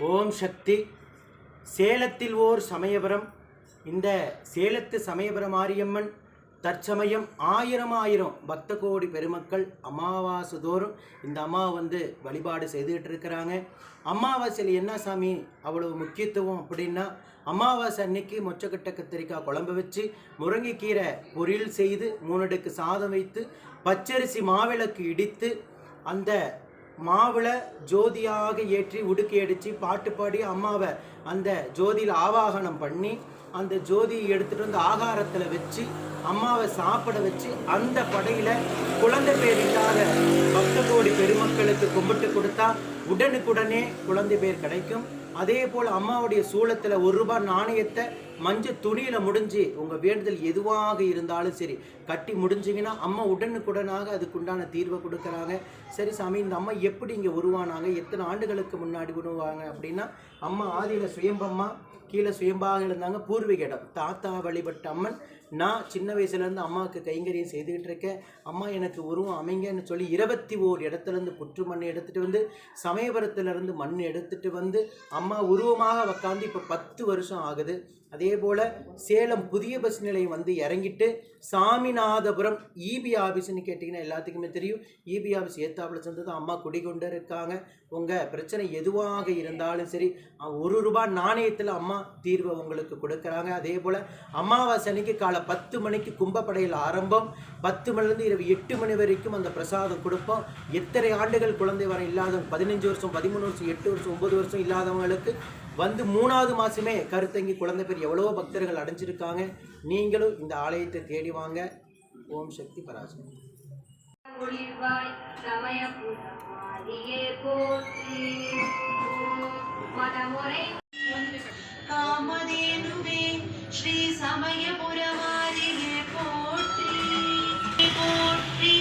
ஓம் சக்தி. சேலத்தில் ஓர் சமயபுரம். இந்த சேலத்து சமயபுரம் மாரியம்மன் தற்சமயம் ஆயிரம் பக்த கோடி பெருமக்கள் அமாவாசை தோறும் இந்த அம்மா வழிபாடு செய்துகிட்டு இருக்கிறாங்க. அமாவாசையில் என்ன சாமி அவ்வளவு முக்கியத்துவம் அப்படின்னா, அமாவாசை அன்னைக்கு மொச்சக்கட்டை கத்திரிக்காய் குழம்பு வச்சு முருங்கைக்கீரை பொரியல் செய்து 3 அடுக்கு சாதம் வைத்து பச்சரிசி மாவிளக்கு இடித்து அந்த மாவில் ஜோதியாக ஏற்றி உடுக்கி அடித்து பாட்டு பாடி அம்மாவை அந்த ஜோதியில் ஆவாகனம் பண்ணி அந்த ஜோதியை எடுத்துகிட்டு வந்து ஆகாரத்தில் வச்சு அம்மாவை சாப்பிட வச்சு அந்த படையில் குழந்தை பேர் இல்லாத பக்த கோடி பெருமக்களுக்கு கும்பிட்டு கொடுத்தா உடனுக்குடனே குழந்தை பேர் கிடைக்கும். அதே போல் அம்மாவுடைய சூளத்தில் 1 ரூபாய் நாணயத்தை மஞ்சள் துணியில் முடிஞ்சு உங்கள் வேண்டுதல் எதுவாக இருந்தாலும் சரி கட்டி முடிஞ்சிங்கன்னா அம்மா உடனுக்குடனாக அதுக்குண்டான தீர்வை கொடுக்குறாங்க. சரி சாமி, இந்த அம்மா எப்படி இங்கே உருவானாங்க, எத்தனை ஆண்டுகளுக்கு முன்னாடி உருவாங்க அப்படின்னா, அம்மா ஆதியில் சுயம்பம்மா, கீழே சுயம்பாக இருந்தாங்க. பூர்வீக இடம் தாத்தா வழிபட்ட அம்மன். நான் சின்ன வயசுலேருந்து அம்மாவுக்கு கைங்கரியம் செய்துக்கிட்டு இருக்கேன். அம்மா எனக்கு உருவம் அமைங்கன்னு சொல்லி 21 இடத்துலேருந்து புற்று மண் எடுத்துகிட்டு வந்து சமயபுரத்துலேருந்து மண் எடுத்துகிட்டு வந்து அம்மா உருவமாக உக்காந்து இப்போ 10 வருஷம் ஆகுது. அதே போல் சேலம் புதிய பஸ் நிலையம் இறங்கிட்டு சாமிநாதபுரம் இபி ஆஃபீஸ்ன்னு கேட்டிங்கன்னா எல்லாத்துக்குமே தெரியும். இபி ஆஃபீஸ் ஏத்தாப்பில் சேர்ந்தது அம்மா குடிகொண்டு இருக்காங்க. உங்கள் பிரச்சனை எதுவாக இருந்தாலும் சரி 1 ரூபாய் நாணயத்தில் அம்மா தீர்வை உங்களுக்கு கொடுக்குறாங்க. அதே போல் அமாவாசை அன்னைக்கு காலை 10 மணிக்கு கும்பப்படையில் ஆரம்பம். 10 மணிலேருந்து இரவு 8 மணி வரைக்கும் அந்த பிரசாதம் கொடுப்போம். எத்தனை ஆண்டுகள் குழந்தை வர இல்லாதவங்க 15 வருஷம் 13 வருஷம் 8 வருஷம் 9 வருஷம் இல்லாதவங்களுக்கு 3வது மாதமே கருத்தங்கி குழந்தை பேர் எவ்வளோ பக்தர்கள் அடைஞ்சிருக்காங்க. நீங்களும் இந்த ஆலயத்தை தேடி வாங்க. ஓம் சக்தி பராசக்தி. காமதேனுவே ஸ்ரீ சமயபுரமாரியே போற்றி போற்றி.